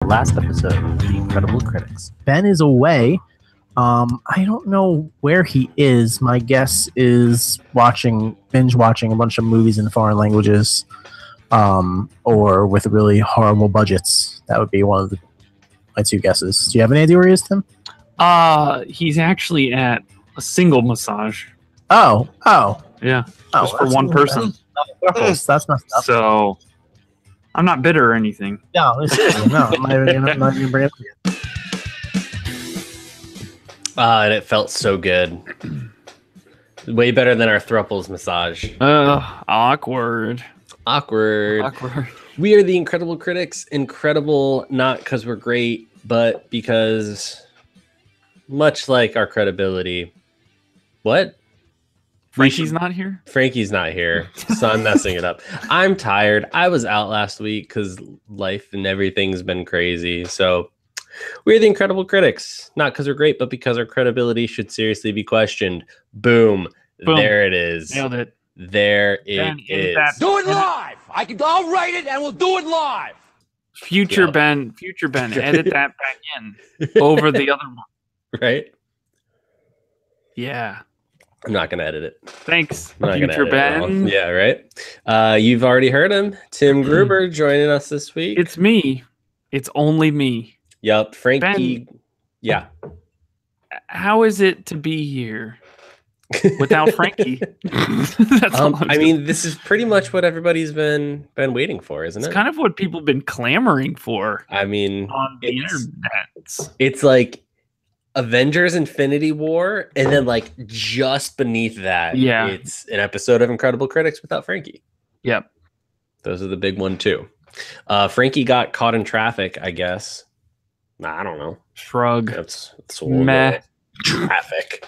last episode of The Incredible Critics. Ben is away. I don't know where he is. My guess is binge watching a bunch of movies in foreign languages, or with really horrible budgets. That would be one of my two guesses. Do you have any idea where he is, Tim? He's actually at a single massage. Oh. Yeah. Just for one person. That's messed up. So I'm not bitter or anything. No, seriously, no. I'm not even bring it up again. And it felt so good. Way better than our Thruples massage. Awkward. We are the Incredible Critics. Incredible not because we're great, but because, much like our credibility. What? Frankie's not here? Frankie's not here, so I'm messing it up. I'm tired. I was out last week because life and everything's been crazy. So we're the Incredible Critics. Not because we're great, but because our credibility should seriously be questioned. Boom. There it is. Nailed it. There it is. Do it live. I'll write it and we'll do it live. Future Ben, edit that back in over the other one. Right? Yeah. I'm not going to edit it. Thanks, Future Ben. Yeah, right? You've already heard him. Tim Gruber joining us this week. It's me. It's only me. Yep. Frankie. Ben, yeah. How is it to be here without Frankie? That's I mean, this is pretty much what everybody's been waiting for, isn't it? It's kind of what people have been clamoring for. I mean, on the internet. It's like Avengers Infinity War, and then like just beneath that, it's an episode of Incredible Critics without Frankie. Yep. Those are the big one too. Frankie got caught in traffic, I guess. I don't know. Shrug. That's meh. Traffic.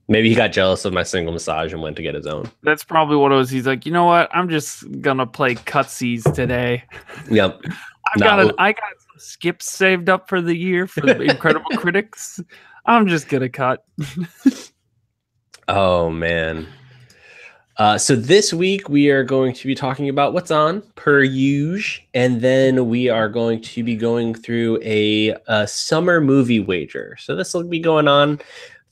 Maybe he got jealous of my single massage and went to get his own. That's probably what it was. He's like, you know what? I'm just gonna play cutsies today. Yep. I got some skips saved up for the year for the Incredible Critics. I'm just gonna cut. Oh man. So this week we are going to be talking about what's on per usual, and then we are going to be going through a summer movie wager. So this will be going on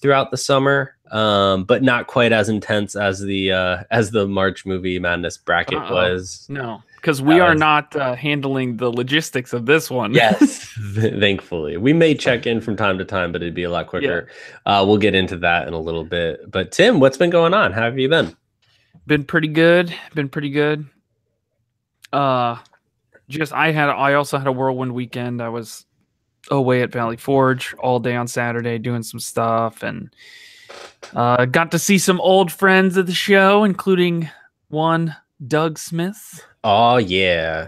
throughout the summer, but not quite as intense as the March Movie Madness bracket was. No, because we are not handling the logistics of this one. Yes, thankfully. We may check in from time to time, but it'd be a lot quicker. Yeah. We'll get into that in a little bit. But Tim, what's been going on? How have you been? Been pretty good. I also had a whirlwind weekend. I was away at Valley Forge all day on Saturday doing some stuff, and got to see some old friends of the show, including one Doug Smith. Oh yeah.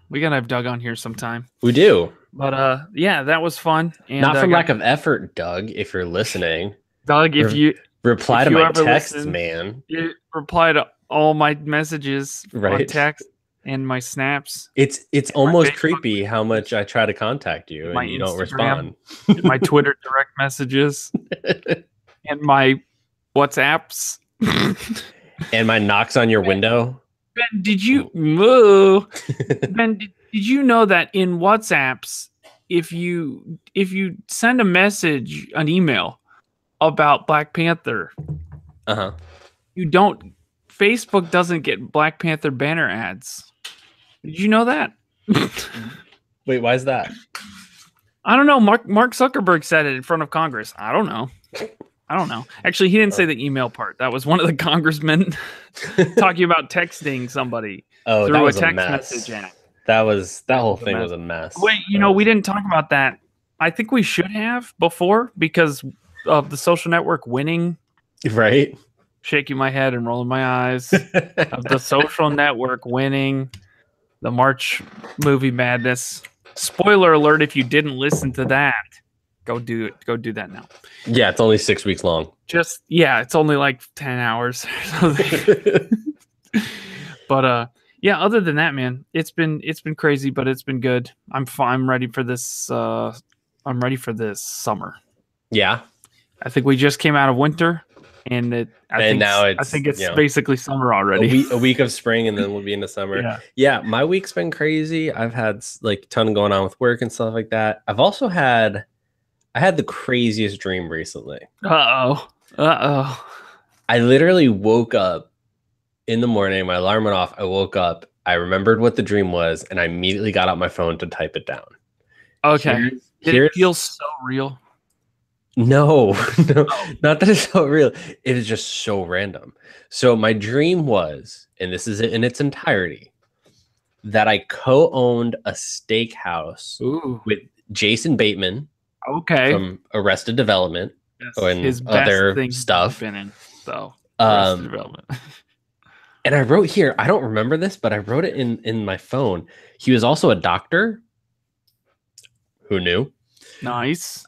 We gotta have Doug on here sometime. We do. But yeah, that was fun. And not from lack of effort, Doug, if you're listening. Doug, if you reply to my texts, man. You reply to all my messages on text and my snaps. It's almost creepy how much I try to contact you and you don't respond. My Twitter direct messages and my WhatsApps and my knocks on your window. Ben, did you know that in WhatsApps, if you send a message, an email about Black Panther, Facebook doesn't get Black Panther banner ads. Did you know that? Wait, why is that? I don't know. Mark Zuckerberg said it in front of Congress. I don't know. Actually, he didn't say the email part. That was one of the congressmen talking about texting somebody through a text message app. That whole thing was a mess. Wait, we didn't talk about that. I think we should have before because of the Social Network winning. Right. Shaking my head and rolling my eyes. Of the Social Network winning the March Movie Madness. Spoiler alert, if you didn't listen to that, go do it. Go do that now. Yeah, it's only 6 weeks long. It's only like 10 hours. But yeah, other than that, man, it's been crazy, but it's been good. I'm ready for this. I'm ready for this summer. Yeah. I think we just came out of winter. and now I it's, think it's you know, basically summer already. a week of spring, and then we'll be into summer. Yeah. Yeah, my week's been crazy. I've had like a ton going on with work and stuff like that. I had the craziest dream recently. Uh oh. I literally woke up in the morning, my alarm went off. I woke up, I remembered what the dream was, and I immediately got out my phone to type it down. Okay. Did it feel so real? No, no, not that it's so real. It is just so random. So my dream was, and this is it in its entirety, that I co-owned a steakhouse Ooh. with Jason Bateman Okay. from Arrested Development and his best other thing stuff. he's been in, so Arrested Development. And I wrote here, I don't remember this, but I wrote it in my phone. He was also a doctor. Who knew? Nice.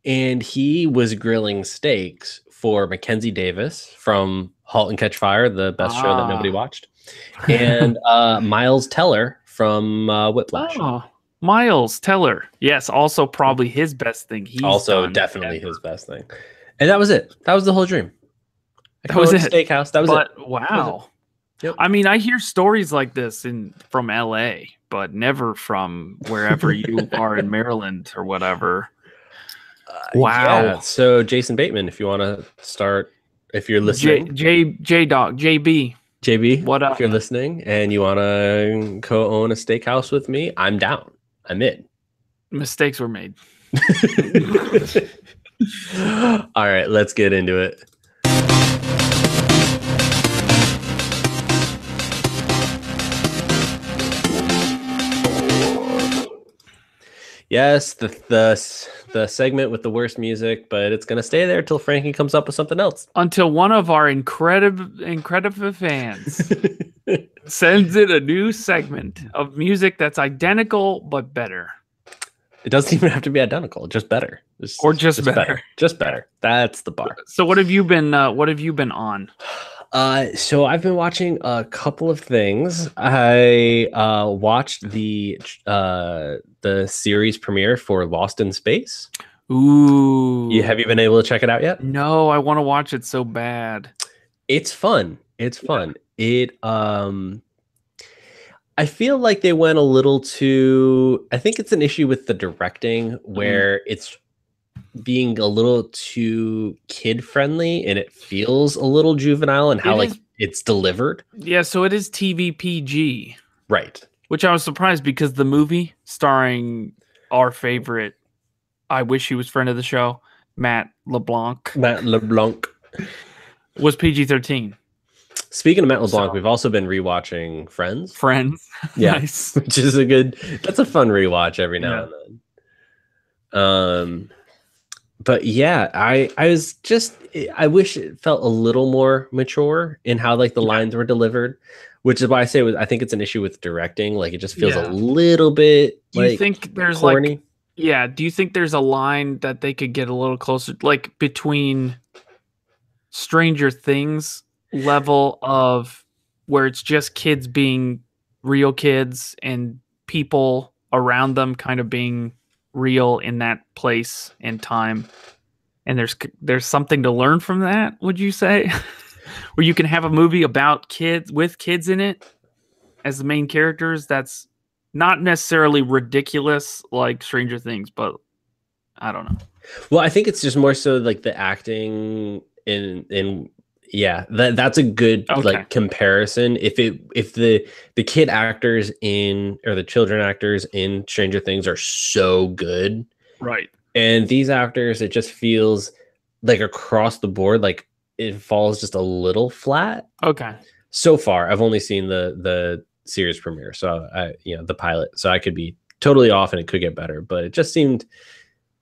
And he was grilling steaks for Mackenzie Davis from *Halt and Catch Fire*, the best show that nobody watched, and Miles Teller from *Whiplash*. Oh, Miles Teller. Yes, also probably his best thing. He's Also done definitely ever. his best thing. And that was it. That was the whole dream. That was it. Steakhouse. That was But it. wow. Yep. I mean, I hear stories like this from LA, but never from wherever you are in Maryland or whatever. Wow. Yeah. So Jason Bateman, if you want to start, if you're listening, JB, JB, what up? If you're listening and you want to co-own a steakhouse with me, I'm down. I'm in. Mistakes were made. All right, let's get into it. Yes, the segment with the worst music, but it's gonna stay there till Frankie comes up with something else. Until one of our incredible fans sends in a new segment of music that's identical but better. It doesn't even have to be identical, just better. Just better. Just better. That's the bar. So what have you been on? So I've been watching a couple of things. I watched the series premiere for Lost in Space. Ooh. Have you been able to check it out yet? No, I want to watch it so bad. It's fun. It's fun. It I feel like they went a little too, I think it's an issue with the directing where it's being a little too kid friendly and it feels a little juvenile and how it's delivered. Yeah, so it is TV PG. Right. Which I was surprised because the movie starring our favorite, I wish he was friend of the show, Matt LeBlanc, was PG-13. Speaking of Matt LeBlanc, we've also been rewatching Friends. Yeah. Nice. Which is that's a fun rewatch every now and then. But yeah, I wish it felt a little more mature in how like the lines were delivered, which is why I say I think it's an issue with directing. Like it just feels a little bit do you think there's corny. Do you think there's a line that they could get a little closer, like between Stranger Things level of where it's just kids being real kids and people around them kind of being real in that place and time, and there's something to learn from that, would you say? Where you can have a movie about kids with kids in it as the main characters that's not necessarily ridiculous like Stranger Things, but I don't know. Well, I think it's just more so like the acting in that's a good like comparison. If the kid actors or the children actors in Stranger Things are so good, right? And these actors, it just feels like across the board, like it falls just a little flat. Okay. So far, I've only seen the series premiere, so the pilot. So I could be totally off, and it could get better. But it just seemed.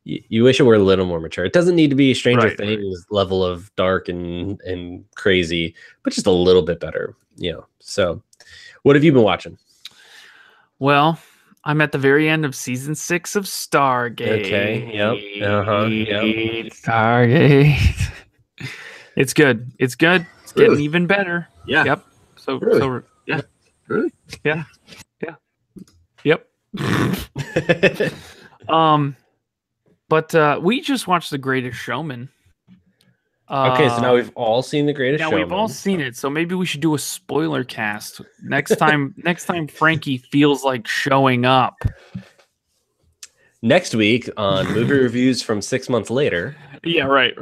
You wish it were a little more mature. It doesn't need to be Stranger Things level of dark and crazy, but just a little bit better, So, what have you been watching? Well, I'm at the very end of season 6 of Stargate. Okay. Yep. Yep. Stargate. It's good. It's good. It's getting even better. Yeah. Yep. So yeah. Really? Yeah. Yeah. Yep. But we just watched The Greatest Showman. Okay, so now we've all seen The Greatest Now Showman. we've all seen it, so maybe we should do a spoiler cast next time. Next time Frankie feels like showing up. Next week on movie reviews from 6 months later. Yeah, right.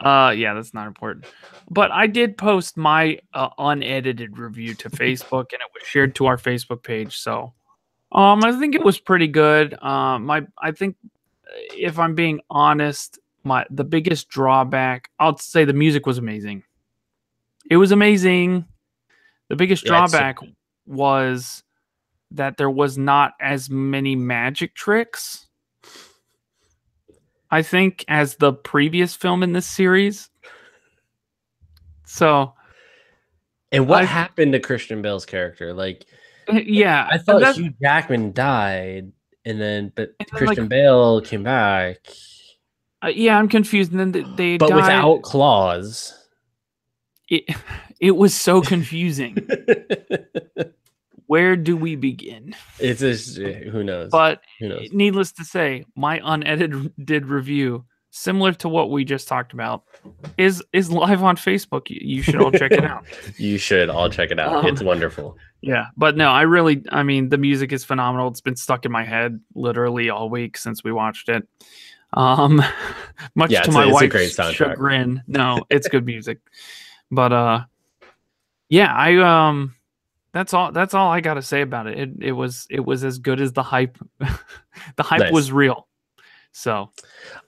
Yeah, that's not important. But I did post my unedited review to Facebook, and it was shared to our Facebook page. So, I think it was pretty good. I think, if I'm being honest, the biggest drawback, I'll say the music was amazing. It was amazing. The biggest drawback was that there was not as many magic tricks, I think, as the previous film in this series. So, and what happened to Christian Bale's character? Like, yeah, I thought Hugh Jackman died, but Christian Bale came back. Yeah, I'm confused. And then they but died. Without claws. It was so confusing. Where do we begin? It's just, who knows? But who knows? Needless to say, my unedited review, similar to what we just talked about, is live on Facebook. You should all check it out. You should all check it out. It's wonderful. Yeah, but no, I mean, the music is phenomenal. It's been stuck in my head literally all week since we watched it. Much to my wife's chagrin. No, it's good music. But yeah, that's all I got to say about it. It was as good as the hype. The hype was real. So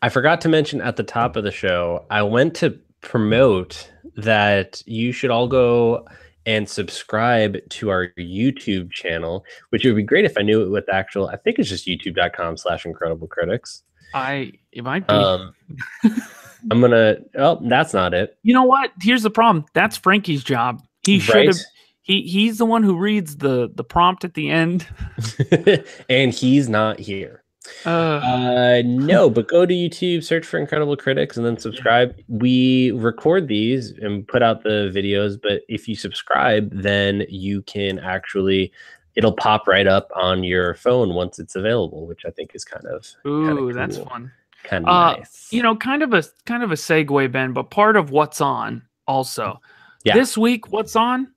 I forgot to mention at the top of the show, I went to promote that you should all go and subscribe to our YouTube channel, which would be great if I knew it with actual. I think it's just youtube.com/incrediblecritics. It might be. I'm gonna. Oh, that's not it. You know what? Here's the problem. That's Frankie's job. He should have. He's the one who reads the prompt at the end. And he's not here. No, but go to YouTube, search for Incredible Critics, and then subscribe. We record these and put out the videos, but if you subscribe, then you can actually, it'll pop right up on your phone once it's available, which I think is kind of cool. That's fun. Kind of nice. Kind of a segue, Ben, but part of what's on also. Yeah. This week, what's on?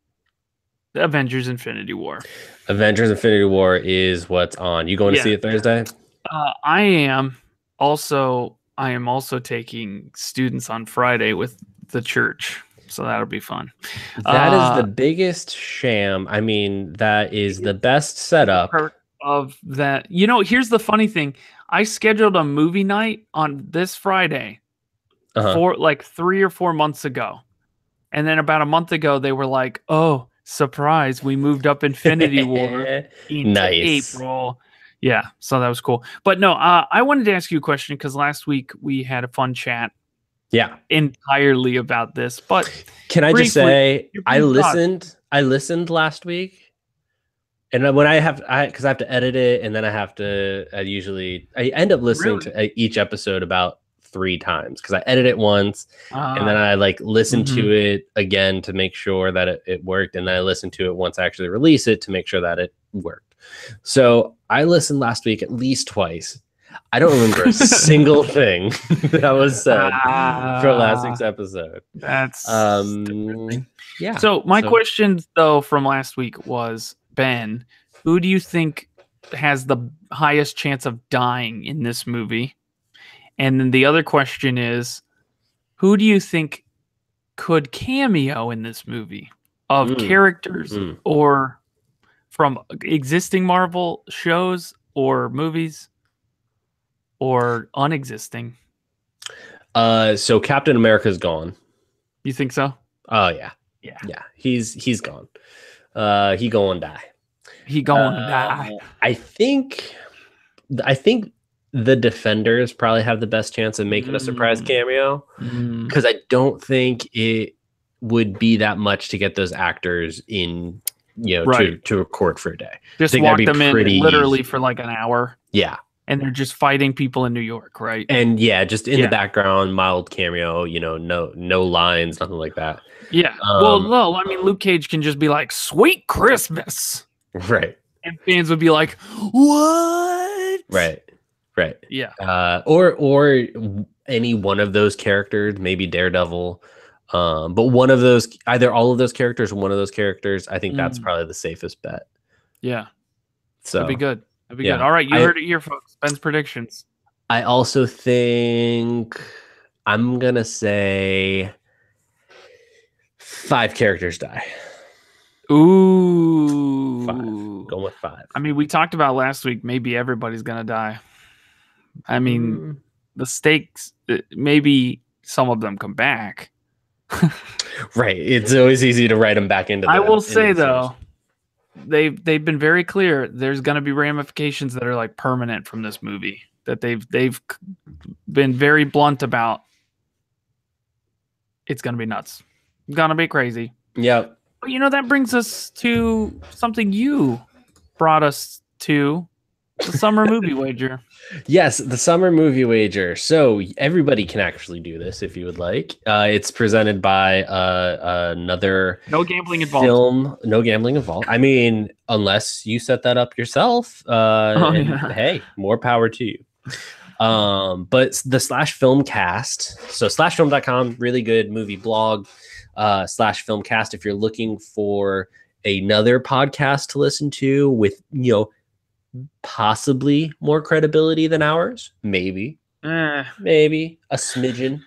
The Avengers Infinity War. Avengers Infinity War is what's on. You going to see it Thursday? I am also taking students on Friday with the church, so that'll be fun. That is the biggest sham. I mean, that is the best setup of that. Here's the funny thing. I scheduled a movie night on this Friday for like 3 or 4 months ago. And then about a month ago, they were like, oh, surprise, we moved up Infinity War into April. Yeah, so that was cool. But no, I wanted to ask you a question because last week we had a fun chat. Yeah, entirely about this. But can I just say I listened last week, and when because I have to edit it, and then I end up listening to each episode about 3 times because I edit it once, and then I listen to it again to make sure that it worked, and then I listen to it once I actually release it to make sure that it worked. So I listened last week at least twice. I don't remember a single thing that was said for last week's episode. That's yeah. So my question though from last week was, Ben, who do you think has the highest chance of dying in this movie? And then the other question is, who do you think could cameo in this movie of characters or from existing Marvel shows or movies or unexisting? So Captain America's gone. You think so? Oh yeah. Yeah. He's gone. He going die. He going die. I think the Defenders probably have the best chance of making a surprise cameo because I don't think it would be that much to get those actors in, to record for a day. Just walk them in literally for like an hour. Yeah. And they're just fighting people in New York, right? And just in the background, mild cameo, no lines, nothing like that. Yeah. Well, no, I mean, Luke Cage can just be like, "Sweet Christmas." Right. And fans would be like, "What?" Right. Yeah. Or any one of those characters, maybe Daredevil, but one of those, either all of those characters or one of those characters, I think that's probably the safest bet. Yeah. So That'd be good. That'd be yeah. good. All right, you heard it here, folks. Ben's predictions. I also think I'm gonna say 5 characters die. Ooh. 5. Going with 5. I mean, we talked about last week, maybe everybody's gonna die. I mean, the stakes, maybe some of them come back. Right. It's always easy to write them back into. I will say though, they've been very clear. There's going to be ramifications that are like permanent from this movie. That they've been very blunt about. It's going to be nuts. It's going to be crazy. Yep. But you know, that brings us to something you brought us to. The summer movie wager. Yes, the summer movie wager. So everybody can actually do this if you would like. It's presented by another No gambling involved. film. No gambling involved. I mean, unless you set that up yourself. Hey, more power to you. But the Slash Film Cast. So slashfilm.com, really good movie blog. Slash Film Cast. If you're looking for another podcast to listen to with, possibly more credibility than ours, maybe a smidgen.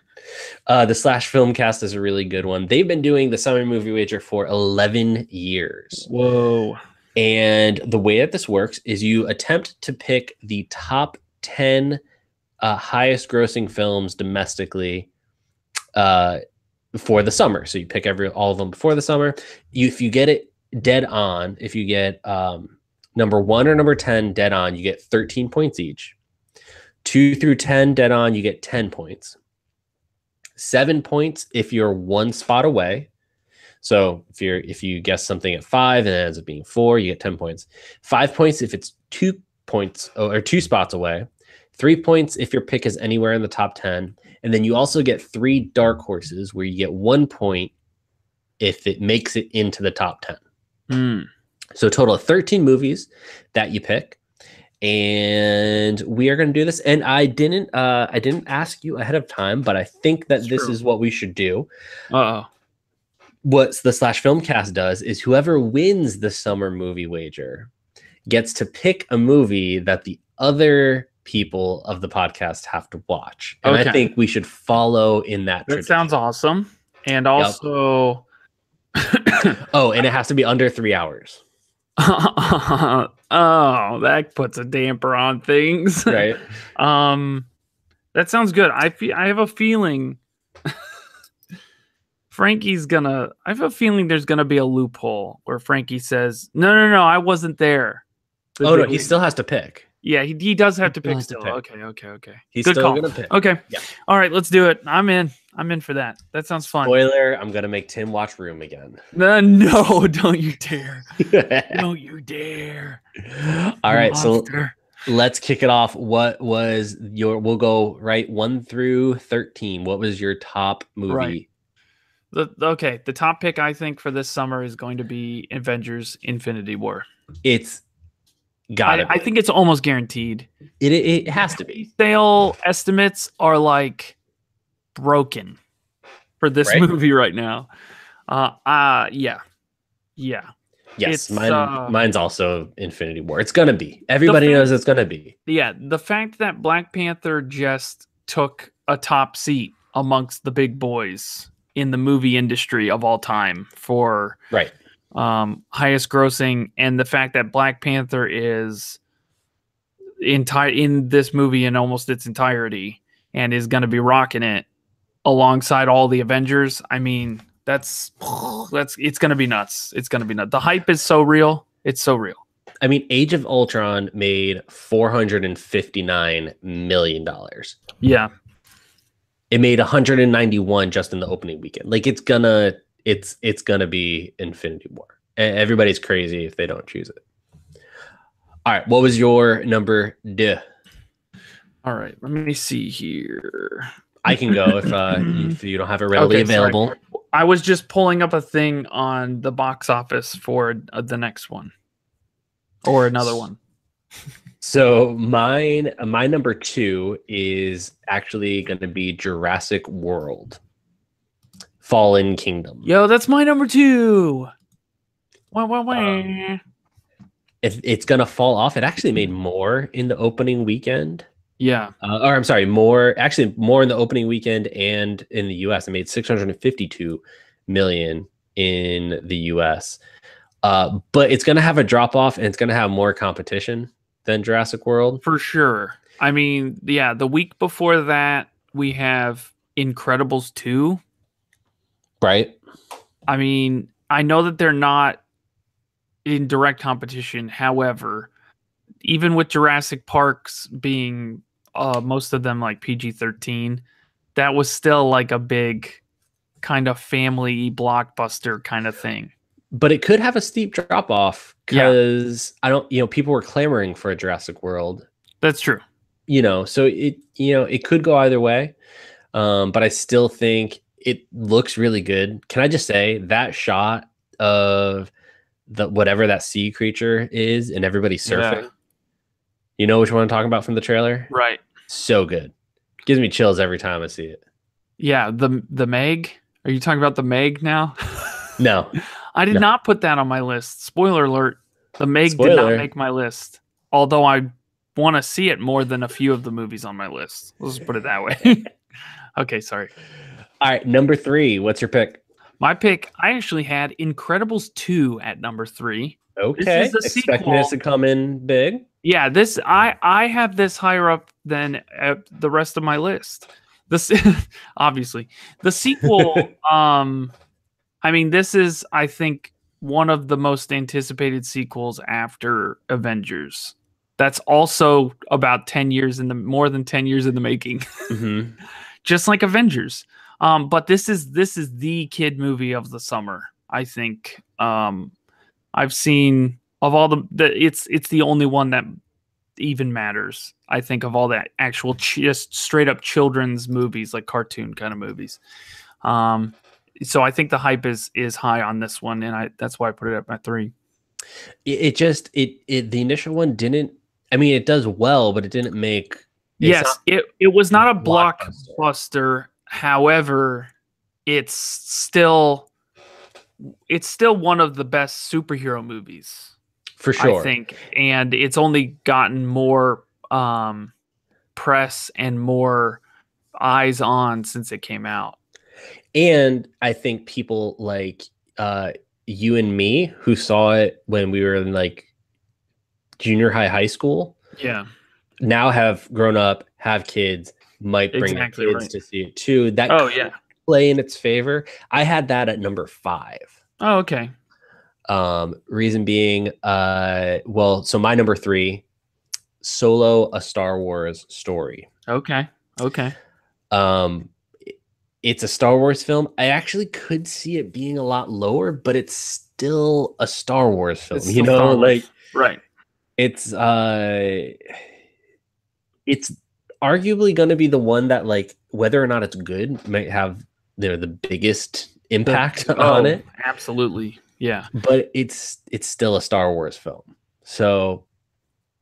The Slash Filmcast is a really good one. They've been doing the summer movie wager for 11 years. Whoa. And the way that this works is you attempt to pick the top 10 highest grossing films domestically for the summer. So you pick all of them before the summer. If you get it dead on, if you get number 1 or number 10 dead on, you get 13 points each. 2 through 10 dead on, you get 10 points. 7 points if you're 1 spot away. So if you guess something at 5 and it ends up being 4, you get 10 points. 5 points if it's 2 points or 2 spots away. 3 points if your pick is anywhere in the top 10. And then you also get 3 dark horses where you get 1 point if it makes it into the top 10. So a total of 13 movies that you pick, and we are going to do this. And I didn't ask you ahead of time, but I think that this is what we should do. What the Slash Filmcast does is whoever wins the summer movie wager gets to pick a movie that the other people of the podcast have to watch. And I think we should follow in that tradition. That sounds awesome. And also, oh, and it has to be under 3 hours. Oh, that puts a damper on things. Right. That sounds good. I have a feeling I have a feeling there's gonna be a loophole where Frankie says, no, I wasn't there. No, he still has to pick. Yeah, he does have to pick still. Okay. He's good still call. gonna pick. Okay. Yeah. All right, let's do it. I'm in for that. That sounds fun. Spoiler, I'm gonna make Tim watch Room again. No, don't you dare. Don't you dare. All right, so let's kick it off. What was we'll go right 1 through 13. What was your top movie? Right. The top pick I think for this summer is going to be Avengers Infinity War. It's got it. I think it's almost guaranteed. It has to be. Sale estimates are like broken for this movie right now. Yeah. Yes, mine's also Infinity War. It's gonna be. Everybody knows it's gonna be. Yeah, the fact that Black Panther just took a top seat amongst the big boys in the movie industry of all time for highest grossing, and the fact that Black Panther is in this movie in almost its entirety and is going to be rocking it alongside all the Avengers. I mean, it's going to be nuts. It's going to be nuts. The hype is so real. It's so real. I mean, Age of Ultron made $459 million. Yeah. It made 191 just in the opening weekend. Like it's gonna be Infinity War. Everybody's crazy if they don't choose it. All right, what was your number 2? All right, let me see here. I can go if you don't have it readily available. Sorry. I was just pulling up a thing on the box office for the next one or another one. So my number 2 is actually going to be Jurassic World, Fallen Kingdom. Yo, that's my number 2. Wah, wah, wah. It's going to fall off. It actually made more in the opening weekend. Yeah. Or I'm sorry, more in the opening weekend and in the US. It made 652 million in the US. But it's going to have a drop off and it's going to have more competition than Jurassic World. For sure. I mean, yeah, the week before that, we have Incredibles 2. Right. I mean, I know that they're not in direct competition. However, even with Jurassic Parks being most of them like PG-13, that was still like a big kind of family blockbuster kind of thing. But it could have a steep drop off because people were clamoring for a Jurassic World. That's true. So it could go either way. But I still think it looks really good. Can I just say that shot of whatever that sea creature is and everybody surfing? Yeah. You know which one I'm talking about from the trailer? Right. So good. Gives me chills every time I see it. Yeah, the Meg. Are you talking about the Meg now? No. I did not put that on my list. Spoiler alert. The Meg did not make my list. Although I want to see it more than a few of the movies on my list. Let's just put it that way. Okay, sorry. All right, number 3. What's your pick? My pick, I actually had Incredibles 2 at number 3. Okay. This is the Expecting this to come in big. Yeah, this I have this higher up than the rest of my list. This obviously the sequel. I mean, this is I think one of the most anticipated sequels after Avengers. That's also about 10 years more than 10 years in the making, Mm-hmm. just like Avengers. But this is the kid movie of the summer. I think I've seen of all it's the only one that even matters. I think of all that actual just straight up children's movies, like cartoon kind of movies. So I think the hype is high on this one, and that's why I put it at my 3. The initial one didn't. I mean, it does well, but it didn't make. It was not a blockbuster. However, it's still one of the best superhero movies, for sure. I think, and it's only gotten more press and more eyes on since it came out. And I think people like you and me who saw it when we were in like junior high school, now have grown up, have kids, might bring their kids to see it too. That could play in its favor. I had that at number 5. Oh, okay. Reason being, so my number 3, Solo: A Star Wars Story. Okay. It's a Star Wars film. I actually could see it being a lot lower, but it's still a Star Wars film. Right. It's arguably going to be the one that, like, whether or not it's good, might have the biggest impact on it. Absolutely, yeah. But it's still a Star Wars film. So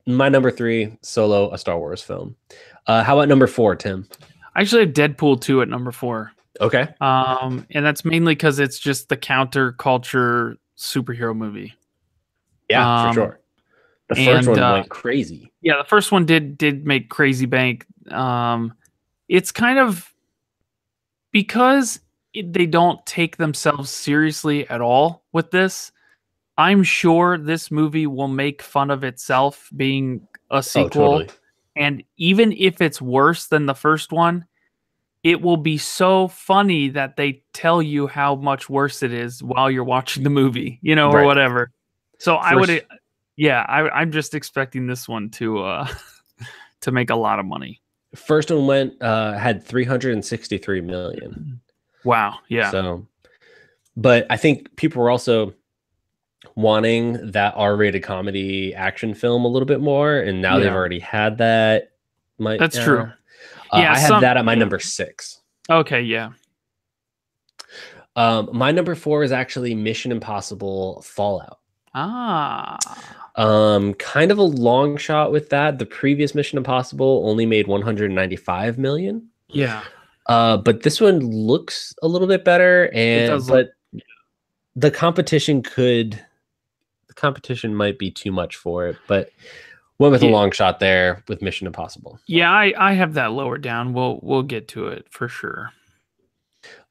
my number 3, Solo: A Star Wars film. How about number 4, Tim? I actually have Deadpool 2 at number 4. Okay. And that's mainly because it's just the counterculture superhero movie. Yeah, for sure. The first one went crazy. Yeah, the first one did make crazy bank. It's kind of because they don't take themselves seriously at all with this. I'm sure this movie will make fun of itself being a sequel. Totally. And even if it's worse than the first one, it will be so funny that they tell you how much worse it is while you're watching the movie, or whatever. So I'm just expecting this one to make a lot of money. First one had 363 million. Wow. Yeah. So, but I think people were also wanting that R-rated comedy action film a little bit more, and now they've already had that. That's true. I had that at my number 6. Okay, yeah. My number 4 is actually Mission Impossible Fallout. Kind of a long shot with that. The previous Mission Impossible only made 195 million. Yeah, But this one looks a little bit better, it does. but the competition might be too much for it. But went with a long shot there with Mission Impossible. Yeah, I have that lower down. We'll get to it for sure.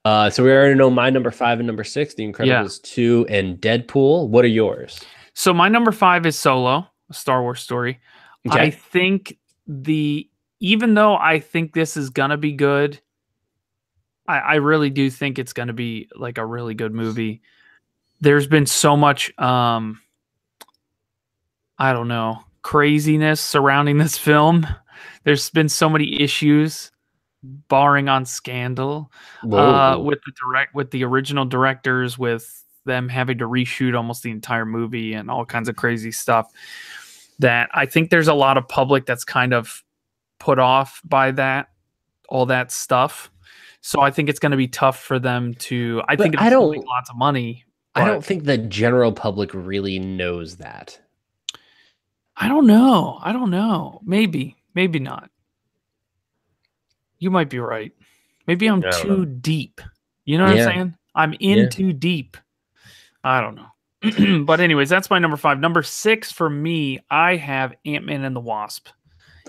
So we already know my number 5 and number 6, The Incredibles 2 and Deadpool. What are yours? So my number 5 is Solo, a Star Wars story. Okay. I think even though I think this is gonna be good, I really do think it's gonna be like a really good movie. There's been so much I don't know, craziness surrounding this film. There's been so many issues, barring on scandal, with the original directors, with them having to reshoot almost the entire movie and all kinds of crazy stuff, that I think there's a lot of public that's kind of put off by all that stuff. So I think it's going to be tough for them to. I think it's going to make lots of money. I don't think the general public really knows that. I don't know. Maybe not. You might be right. Maybe I'm too deep. You know what I'm saying? I'm in too deep. I don't know. But anyways, that's my number 5. Number 6 for me, I have Ant-Man and the Wasp.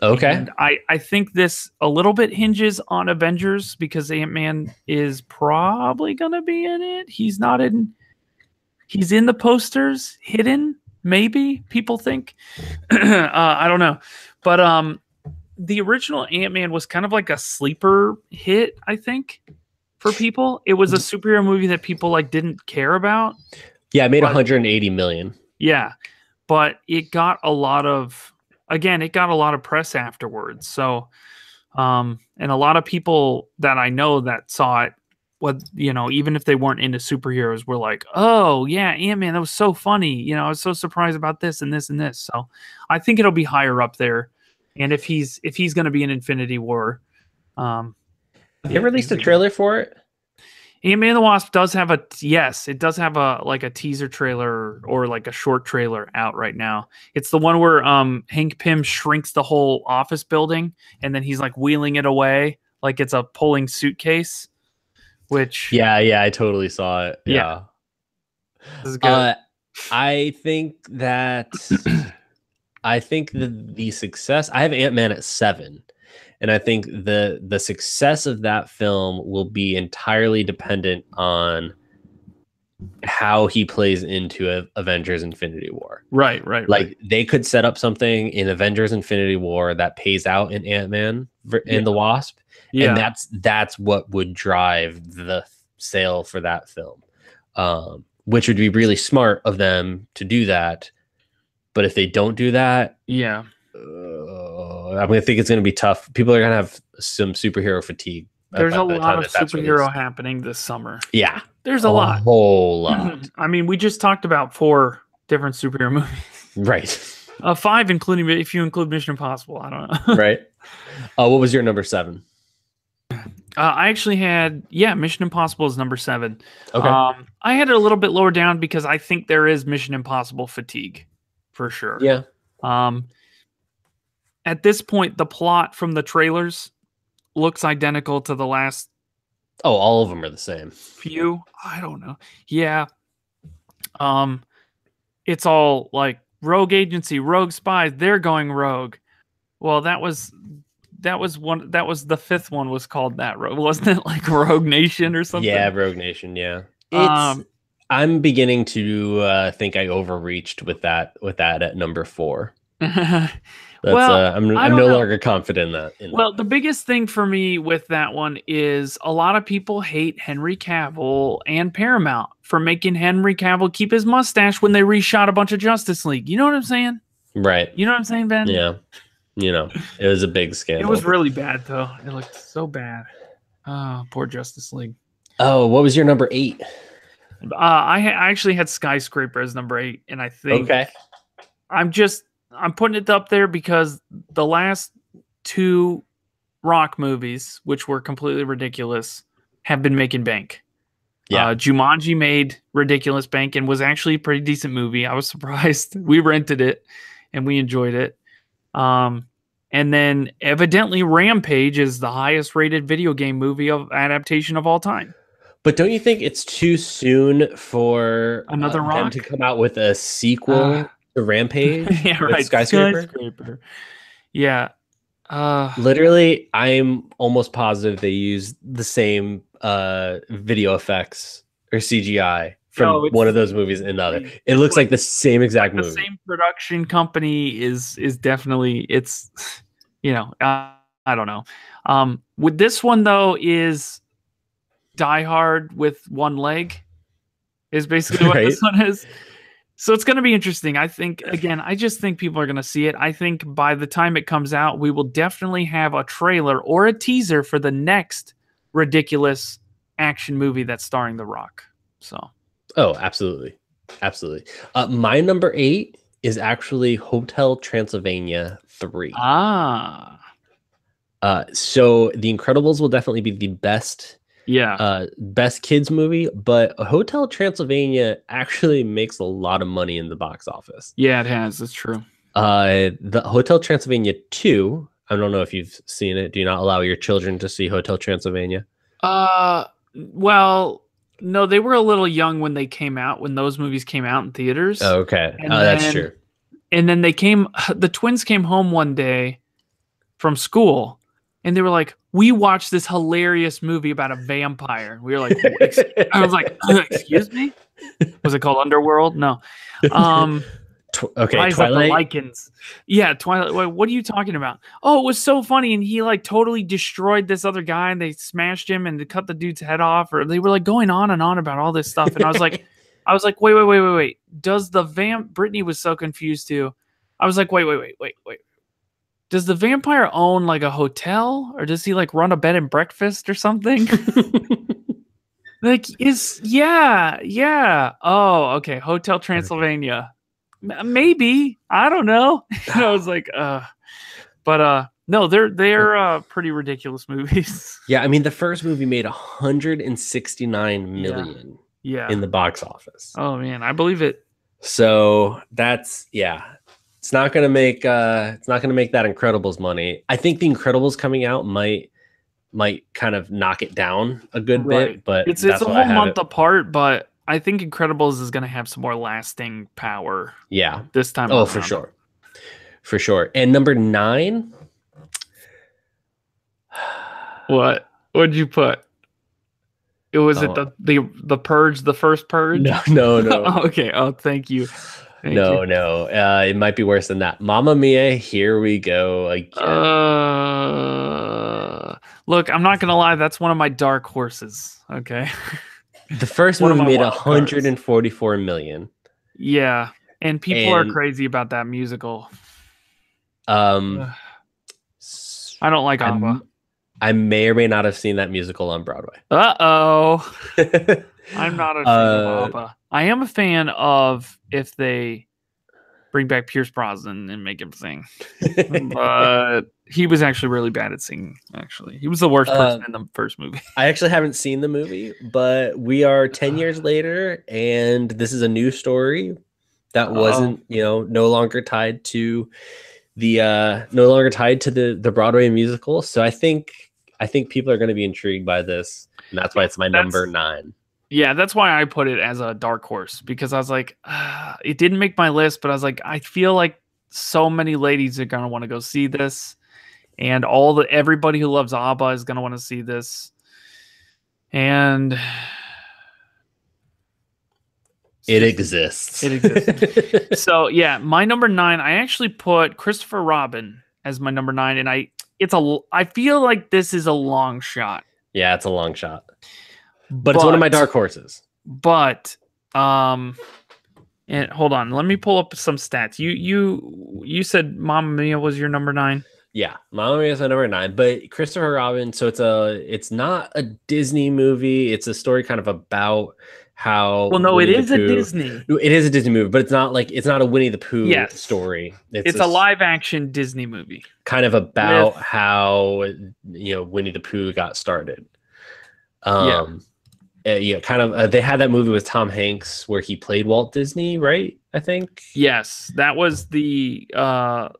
Okay. And I think this a little bit hinges on Avengers because Ant-Man is probably going to be in it. He's in the posters, hidden, maybe, people think. I don't know. But the original Ant-Man was kind of like a sleeper hit, I think, for people. It was a superhero movie that people didn't care about. Yeah, it made 180 million. Yeah, but it got a lot of press afterwards. So, and a lot of people that I know that saw it, even if they weren't into superheroes, were like, "Oh yeah, Ant-Man, that was so funny." I was so surprised about this and this and this. So, I think it'll be higher up there. And if he's going to be in Infinity War, they released a trailer for it. Ant-Man and the Wasp does have it does have a teaser trailer or like a short trailer out right now. It's the one where Hank Pym shrinks the whole office building and then he's like wheeling it away like it's a pulling suitcase. Which I totally saw it. Yeah. This is good. I think that the success, I have Ant-Man at 7. And I think the success of that film will be entirely dependent on how he plays into Avengers Infinity War. Right. Like they could set up something in Avengers Infinity War that pays out in Ant-Man and the Wasp. Yeah. And that's what would drive the sale for that film. Which would be really smart of them to do that. But if they don't do that, I'm going to think it's going to be tough. People are going to have some superhero fatigue. There's a lot of superhero happening this summer. Yeah. There's a lot. Whole lot. I mean, we just talked about 4 different superhero movies. Right. 5, including if you include Mission Impossible. I don't know. Right. What was your number 7? I actually had, Mission Impossible is number 7. Okay. I had it a little bit lower down because I think there is Mission Impossible fatigue for sure. Yeah. At this point, the plot from the trailers looks identical to the last. Oh, all of them are the same. Few? I don't know. Yeah. It's all like rogue agency, rogue spies. They're going rogue. Well, that was the 5th one was called that, wasn't it? Like Rogue Nation or something? Yeah, Rogue Nation. Yeah. I'm beginning to think I overreached with that at number 4. I'm no longer confident in that. Well, the biggest thing for me with that one is a lot of people hate Henry Cavill and Paramount for making Henry Cavill keep his mustache when they reshot a bunch of Justice League. You know what I'm saying? Right. You know what I'm saying, Ben? Yeah. It was a big scandal. It was really bad, though. It looked so bad. Oh, poor Justice League. Oh, what was your number 8? I actually had Skyscraper as number 8, and I think I'm putting it up there because the last 2 Rock movies, which were completely ridiculous, have been making bank. Yeah. Jumanji made ridiculous bank and was actually a pretty decent movie. I was surprised. We rented it and we enjoyed it. And then evidently Rampage is the highest rated video game movie of adaptation of all time. But don't you think it's too soon for Another them Rock to come out with a sequel to Rampage? Yeah, with right. Skyscraper? Yeah. Literally, I'm almost positive they use the same video effects or CGI from one of those movies and another. It looks like the same exact movie. The same production company is definitely, it's, you know, I don't know. With this one though is Die Hard with one leg is basically what this one is. So it's going to be interesting. I think, again, I just think people are going to see it. I think by the time it comes out, we will definitely have a trailer or a teaser for the next ridiculous action movie that's starring The Rock. So, oh, absolutely. Absolutely. My number 8 is actually Hotel Transylvania 3. So The Incredibles will definitely be the best best kids movie, but Hotel Transylvania actually makes a lot of money in the box office. Yeah, it has. That's true. The Hotel Transylvania 2, I don't know if you've seen it. Do you not allow your children to see Hotel Transylvania? Well, no, they were a little young when they came out, when those movies came out in theaters. Oh, okay. That's true. And then the twins came home one day from school and they were like, we watched this hilarious movie about a vampire. We were like, I was like, excuse me? Was it called Underworld? No. Okay, Rise Twilight. of the Lycans. Yeah, Twilight. Wait, what are you talking about? Oh, it was so funny, and he like totally destroyed this other guy, and they smashed him and they cut the dude's head off, or they were like going on and on about all this stuff, and I was like, wait. Does the Brittany was so confused too. I was like, wait. Does the vampire own like a hotel, or does he like run a bed and breakfast or something? Like, yeah. Oh, okay. Hotel Transylvania. Maybe, I don't know. And I was like, but no, they're pretty ridiculous movies. Yeah, I mean the first movie made 169 million in the box office. Oh man, I believe it. So that's it's not gonna make that Incredibles money. I think the Incredibles coming out might kind of knock it down a good bit, but it's a whole month apart, but I think Incredibles is going to have some more lasting power. Yeah. This time. Oh, for sure. For sure. And number 9. What? What'd you put? It was it the Purge, the first Purge? No. Okay. Oh, thank you. No. It might be worse than that. Mamma Mia, here we go again. Look, I'm not going to lie. That's one of my dark horses. Okay. The first movie made 144 million. Yeah, and people are crazy about that musical. I don't like ABBA. I may or may not have seen that musical on Broadway. Uh-oh. I'm not a fan of ABBA. I am a fan of if they bring back Pierce Brosnan and make him sing. But he was actually really bad at singing, actually. He was the worst person in the first movie. I actually haven't seen the movie, but we are 10 years later, and this is a new story that wasn't, no longer tied to the Broadway musical. So I think people are going to be intrigued by this, and that's why it's my number 9. Yeah, that's why I put it as a dark horse, because I was like, it didn't make my list, but I was like, I feel like so many ladies are going to want to go see this, and everybody who loves ABBA is going to want to see this. And it exists. So yeah, my number 9, I actually put Christopher Robin as my number 9, and I feel like this is a long shot. Yeah, it's a long shot. But it's one of my dark horses. But and hold on, let me pull up some stats. You said Mamma Mia was your number 9? Yeah, Mamma Mia is my number 9. But Christopher Robin, so it's not a Disney movie. It's a story kind of about how. Well, no, Winnie it is a Disney. It is a Disney movie, but it's not a Winnie the Pooh story. It's a live action Disney movie. Kind of about how Winnie the Pooh got started. Yeah, kind of. They had that movie with Tom Hanks where he played Walt Disney, right? I think. Yes, that was the Saving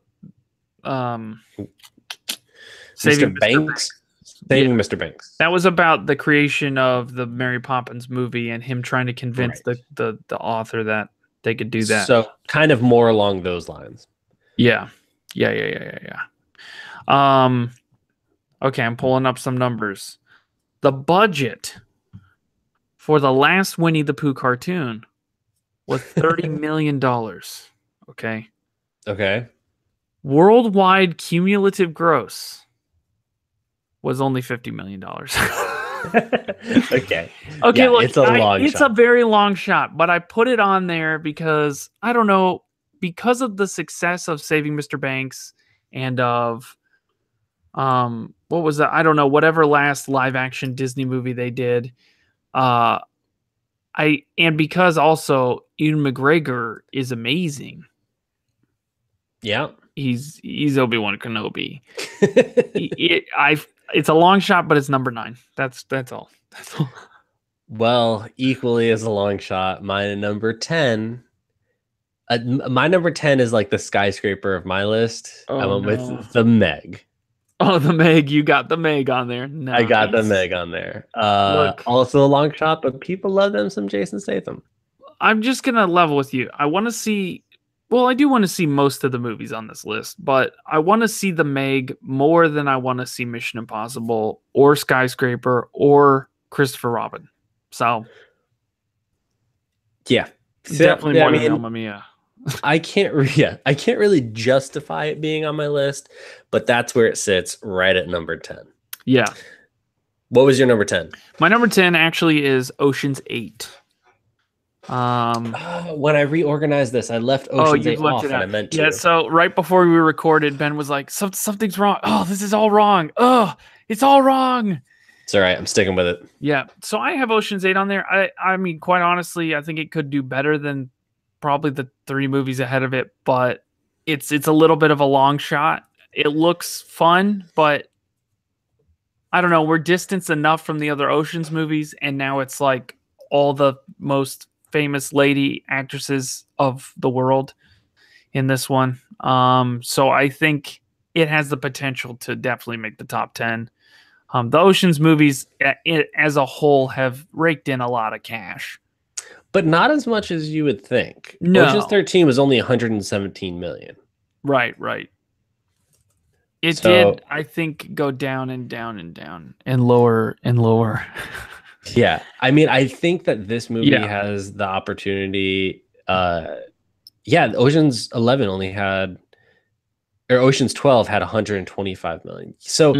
Mr. Banks. Saving Mr. Banks. That was about the creation of the Mary Poppins movie and him trying to convince Right. the author that they could do that. So kind of more along those lines. Yeah. Okay, I'm pulling up some numbers. The budget for the last Winnie the Pooh cartoon was $30 million. Okay. Okay. Worldwide cumulative gross was only $50 million. Okay. Okay, Yeah, look, it's a long it's shot. a very long shot, but I put it on there because I don't know, because of the success of Saving Mr. Banks and of what was that? I don't know, whatever last live action Disney movie they did. And because also Ewan McGregor is amazing. Yeah. He's Obi-Wan Kenobi. It's a long shot, but it's number 9. That's all. That's all. Well, equally as a long shot, my number 10. My number 10 is like the skyscraper of my list. I went with The Meg. Oh, The Meg. You got The Meg on there. Nice. I got The Meg on there. Look. Also a long shot, but people love them some Jason Statham. I'm just going to level with you. I want to see... Well, I do want to see most of the movies on this list, but I want to see The Meg more than I want to see Mission Impossible or Skyscraper or Christopher Robin. So... Yeah. Definitely more than Mamma Mia. I can't really justify it being on my list, but that's where it sits, right at number 10. Yeah. What was your number 10? My number 10 actually is Ocean's 8. When I reorganized this, I left Ocean's 8 off, and I meant to. Yeah, so right before we recorded, Ben was like, something's wrong. Oh, this is all wrong. Oh, it's all wrong. It's all right. I'm sticking with it. Yeah. So I have Ocean's 8 on there. I mean, quite honestly, I think it could do better than probably the 3 movies ahead of it, but it's a little bit of a long shot. It looks fun, but I don't know. We're distanced enough from the other Ocean's movies, and now it's like all the most famous lady actresses of the world in this one. So I think it has the potential to definitely make the top 10. The Ocean's movies as a whole have raked in a lot of cash. But not as much as you would think. No. Ocean's 13 was only 117 million. Right. It did, I think, go down and down and down and lower and lower. Yeah. I mean, I think that this movie has the opportunity. Ocean's 11 only had, or Ocean's 12 had 125 million. So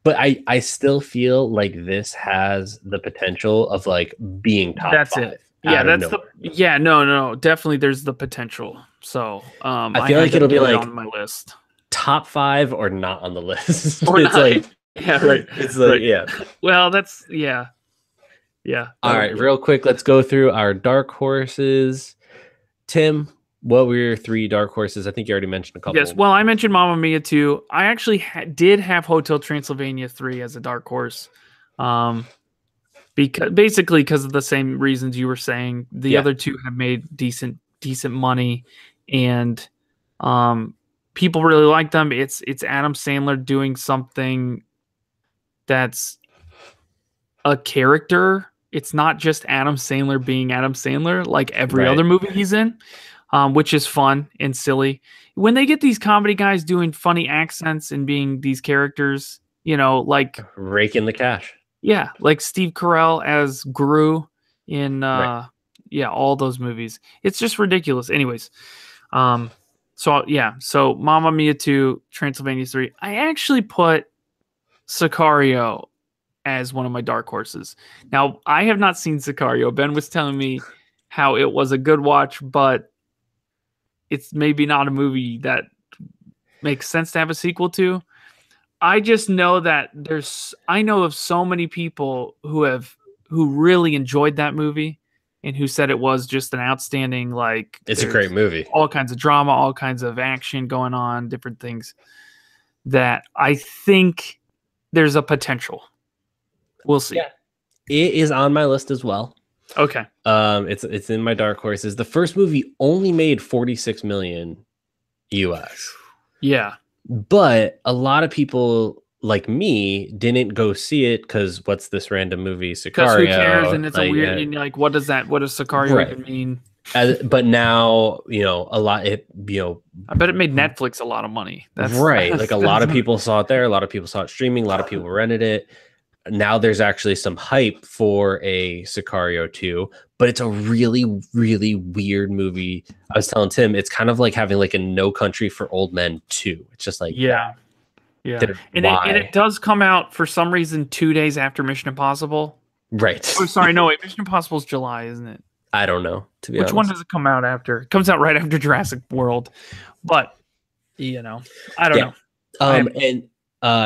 but I still feel like this has the potential of like being top 5. Yeah, no, definitely there's the potential. So I feel like it'll be like on my list. Top 5 or not on the list. Or it's not. like yeah, right. It's like right. yeah. Well, that's yeah. All right, real quick, let's go through our dark horses. Tim, what were your 3 dark horses? I think you already mentioned a couple. Yes, well, I mentioned Mamma Mia too. I actually did have Hotel Transylvania 3 as a dark horse. Because of the same reasons you were saying. The other 2 have made decent money, and people really like them. It's Adam Sandler doing something that's a character. It's not just Adam Sandler being Adam Sandler like every other movie he's in, which is fun and silly. When they get these comedy guys doing funny accents and being these characters, like raking the cash. Yeah, like Steve Carell as Gru in all those movies. It's just ridiculous. Anyways, so Mamma Mia 2, Transylvania 3. I actually put Sicario as one of my dark horses. Now, I have not seen Sicario. Ben was telling me how it was a good watch, but it's maybe not a movie that makes sense to have a sequel to. I just know that I know of so many people who really enjoyed that movie and who said it was just an outstanding, it's a great movie. All kinds of drama, all kinds of action going on, different things that I think there's a potential. We'll see. It is on my list as well. Okay. It's in my dark horses. The first movie only made 46 million US. Yeah. But a lot of people like me didn't go see it because what's this random movie, Sicario? Because who cares? And it's a weird. yeah. And like, what does Sicario Right. even mean? But now, a lot. I bet it made Netflix a lot of money. That's right. Like a lot of people saw it there. A lot of people saw it streaming. A lot of people rented it. Now there's actually some hype for a Sicario 2, but it's a really, really weird movie. I was telling Tim, it's kind of like having like a No Country for Old Men 2. It's just like, yeah. And it does come out for some reason 2 days after Mission Impossible. Right. Oh, sorry, no, wait. Mission Impossible is July, isn't it? I don't know, to be honest. Which one does it come out after? It comes out right after Jurassic World. But, I don't know. And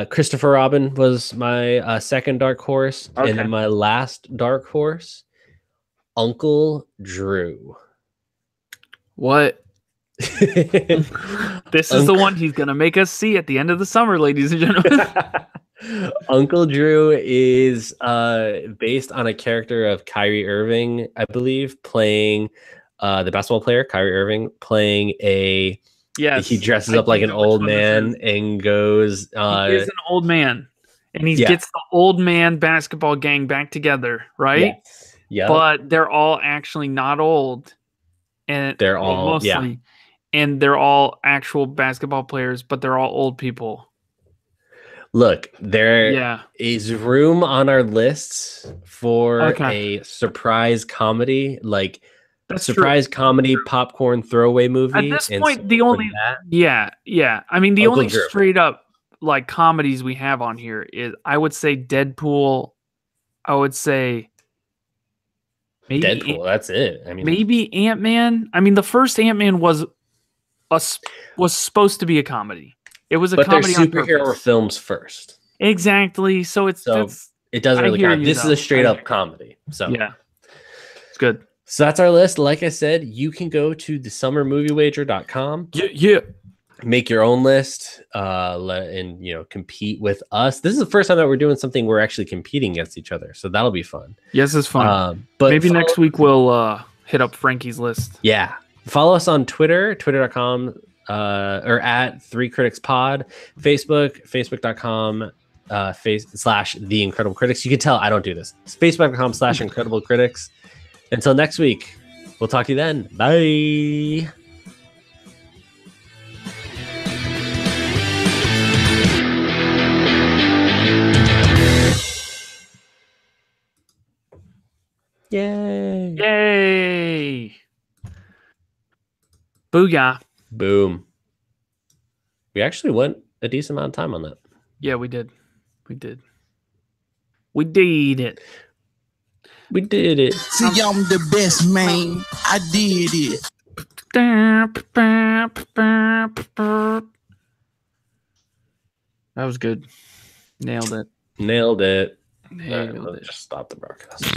Christopher Robin was my second dark horse. Okay. And then my last dark horse, Uncle Drew. What? This is the one he's going to make us see at the end of the summer, ladies and gentlemen. Uncle Drew is based on a character of Kyrie Irving, I believe, playing the basketball player, Kyrie Irving, playing a... Yes, he dresses up like an old man and goes... he is an old man. And he gets the old man basketball gang back together, right? Yes. Yeah. But they're all actually not old. And they're all... mostly. Yeah. And they're all actual basketball players, but they're all old people. Look, there is room on our lists for a surprise comedy, like surprise comedy popcorn throwaway movie. At this point, the only I mean, the only straight up like comedies we have on here is, I would say, Deadpool. I would say maybe Deadpool. That's it. I mean, maybe Ant-Man. I mean, the first Ant-Man was supposed to be a comedy. It was a comedy. But they're superhero films first. Exactly. So it doesn't really count. This is a straight up comedy. So yeah, it's good. So that's our list. Like I said, you can go to thesummermoviewager.com. Yeah. Make your own list, and compete with us. This is the first time that we're doing something we're actually competing against each other, so that'll be fun. Yes, it's fun. But maybe next week we'll hit up Frankie's list. Yeah, follow us on Twitter, twitter.com. Or at 3 Critics Pod, Facebook.com /The Incredible Critics. You can tell I don't do this. It's Facebook.com /Incredible Critics. Until next week, we'll talk to you then. Bye. Yay. Yay. Booyah. Boom. We actually went a decent amount of time on that. Yeah, we did. We did it. We did it. See, I'm the best, man. I did it. That was good. Nailed it. Nailed it. Nailed All right, it. just stop the broadcast.